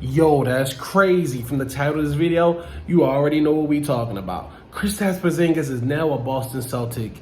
Yo, that's crazy. From the title of this video, you already know what we talking about. Kristaps Porzingis is now a Boston Celtic,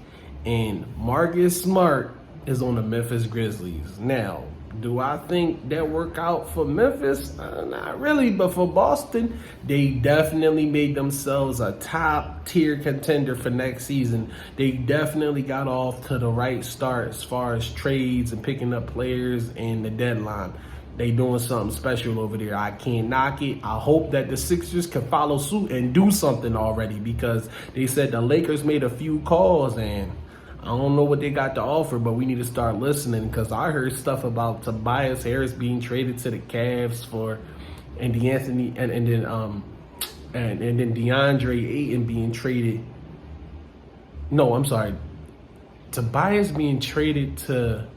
and Marcus Smart is on the Memphis Grizzlies. Now, do I think that work out for Memphis? Not really, but for Boston, they definitely made themselves a top tier contender for next season. They definitely got off to the right start as far as trades and picking up players and the deadline. They doing something special over there. I can't knock it. I hope that the Sixers can follow suit and do something already, because they said the Lakers made a few calls and I don't know what they got to offer, but we need to start listening, because I heard stuff about Tobias Harris being traded to the Cavs for and DeAnthony and then DeAndre Ayton being traded. No, I'm sorry. Tobias being traded to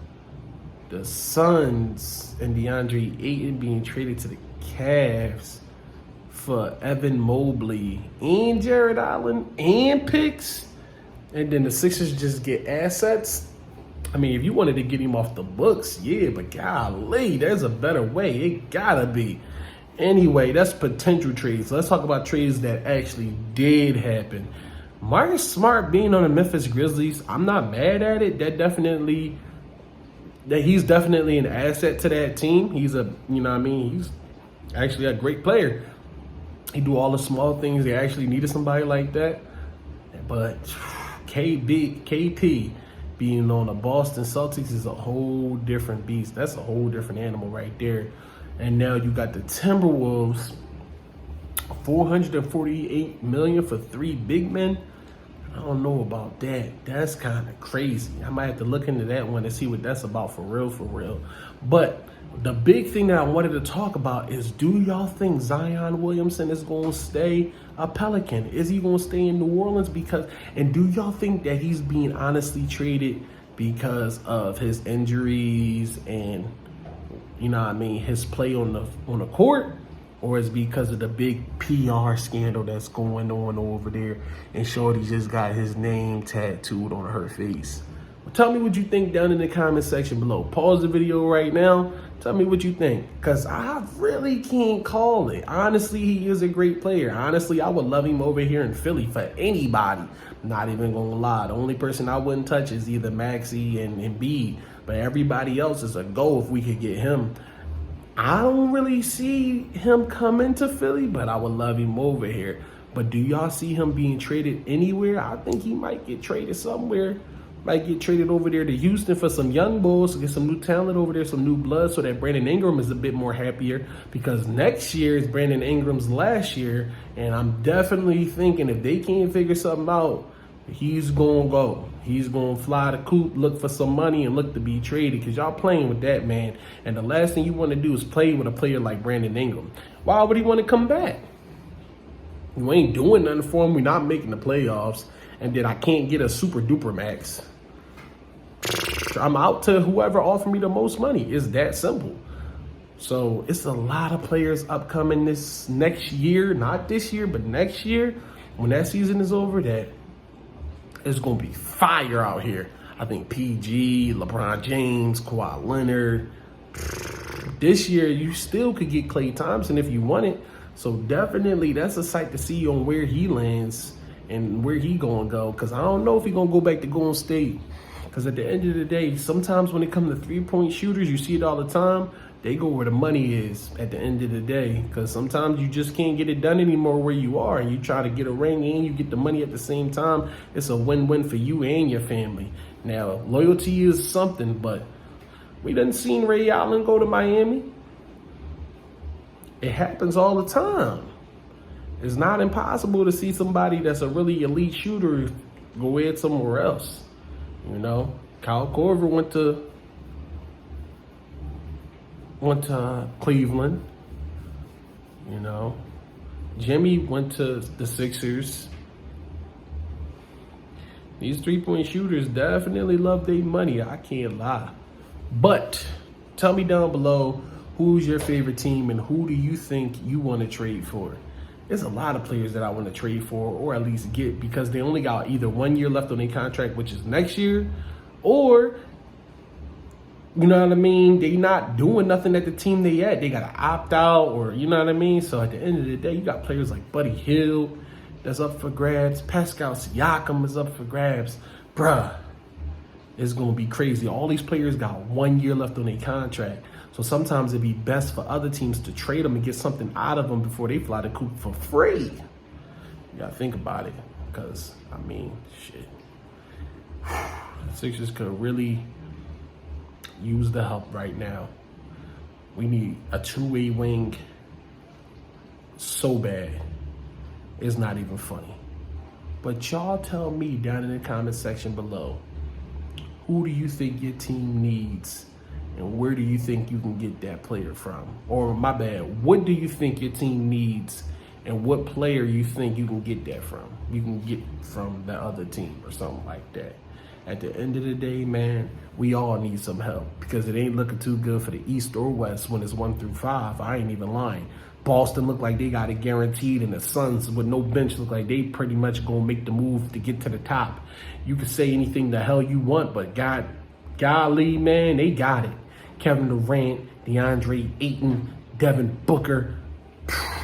the Suns and DeAndre Ayton being traded to the Cavs for Evan Mobley and Jared Allen and picks, and then the Sixers just get assets. I mean, if you wanted to get him off the books, yeah, but golly, there's a better way. It gotta be. Anyway, that's potential trades. Let's talk about trades that actually did happen. Marcus Smart being on the Memphis Grizzlies, I'm not mad at it. He's definitely an asset to that team. He's he's actually a great player. He do all the small things. They actually needed somebody like that. But KP being on the Boston Celtics is a whole different beast. That's a whole different animal right there. And now you got the Timberwolves, $448 million for 3 big men. I don't know about that. That's kind of crazy. I might have to look into that one and see what that's about for real. But the big thing that I wanted to talk about is, do y'all think Zion Williamson is going to stay a Pelican? Is he going to stay in New Orleans? And do y'all think that he's being honestly traded because of his injuries and, his play on the court? Or is it because of the big PR scandal that's going on over there and Shorty just got his name tattooed on her face? Well, tell me what you think down in the comment section below. Pause the video right now. Tell me what you think, because I really can't call it. Honestly, he is a great player. Honestly, I would love him over here in Philly for anybody. Not even going to lie. The only person I wouldn't touch is either Maxey and Embiid. But everybody else is a go if we could get him. I don't really see him coming to Philly, but I would love him over here. But do y'all see him being traded anywhere? I think he might get traded somewhere. Might get traded over there to Houston for some young bulls, get some new talent over there, some new blood, so that Brandon Ingram is a bit more happier, because next year is Brandon Ingram's last year, and I'm definitely thinking if they can't figure something out, he's going to go. He's going to fly the coop, look for some money, and look to be traded, because y'all playing with that, man. And the last thing you want to do is play with a player like Brandon Ingram. Why would he want to come back? You ain't doing nothing for him. We're not making the playoffs. And then I can't get a super duper max. I'm out to whoever offered me the most money. It's that simple. So it's a lot of players upcoming this next year. Not this year, but next year. When that season is over, that it's going to be fire out here. I think PG, LeBron James, Kawhi Leonard. This year, you still could get Klay Thompson if you want it. So definitely, that's a sight to see on where he lands and where he going to go. Because I don't know if he's going to go back to Golden State. Because at the end of the day, sometimes when it comes to three-point shooters, you see it all the time. They go where the money is at the end of the day, because sometimes you just can't get it done anymore where you are, and you try to get a ring and you get the money at the same time. It's a win-win for you and your family. Now, loyalty is something, but we done seen Ray Allen go to Miami. It happens all the time. It's not impossible to see somebody that's a really elite shooter go in somewhere else. Kyle Korver went to Cleveland. Jimmy went to the Sixers. These three-point shooters definitely love their money. I can't lie. But tell me down below, who's your favorite team and who do you think you want to trade for? There's a lot of players that I want to trade for, or at least get, because they only got either 1 year left on their contract, which is next year, or You know what I mean? They not doing nothing at the team they at. They got to opt out, or you know what I mean? So at the end of the day, you got players like Buddy Hield that's up for grabs. Pascal Siakam is up for grabs. Bruh, it's going to be crazy. All these players got 1 year left on their contract. So sometimes it'd be best for other teams to trade them and get something out of them before they fly the coop for free. You got to think about it. Because, I mean, shit. The Sixers could really use the help right now. We need a two-way wing so bad. It's not even funny. But y'all tell me down in the comment section below, who do you think your team needs and where do you think you can get that player from? Or my bad, what do you think your team needs and what player you think you can get that from? You can get from the other team or something like that. At the end of the day, man, we all need some help because it ain't looking too good for the East or West when it's 1 through 5. I ain't even lying. Boston look like they got it guaranteed, and the Suns with no bench look like they pretty much gonna make the move to get to the top. You can say anything the hell you want, but golly, man, they got it. Kevin Durant, DeAndre Ayton, Devin Booker,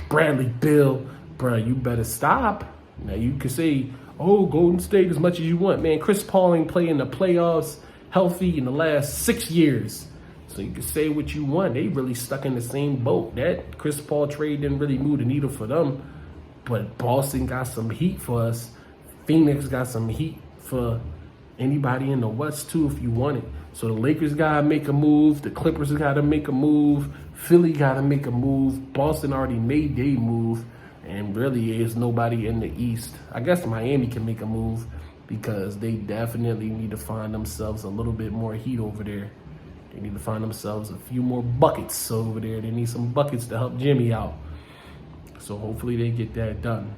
Bradley Beal, bruh, you better stop. Now you can say, oh, Golden State as much as you want, man. Chris Paul ain't playing the playoffs healthy in the last 6 years. So you can say what you want. They really stuck in the same boat. That Chris Paul trade didn't really move the needle for them. But Boston got some heat for us. Phoenix got some heat for anybody in the West too if you want it. So the Lakers got to make a move. The Clippers got to make a move. Philly got to make a move. Boston already made their move. And really there's nobody in the East. I guess Miami can make a move because they definitely need to find themselves a little bit more heat over there. They need to find themselves a few more buckets over there. They need some buckets to help Jimmy out. So hopefully they get that done.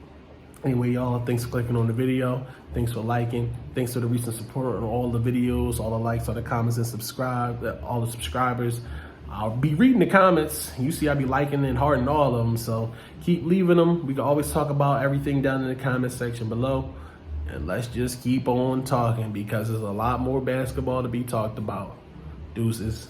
Anyway, y'all, thanks for clicking on the video. Thanks for liking. Thanks for the recent support on all the videos, all the likes, all the comments, and all the subscribers. I'll be reading the comments. You see I be liking and hearting all of them. So keep leaving them. We can always talk about everything down in the comment section below. And let's just keep on talking because there's a lot more basketball to be talked about. Deuces.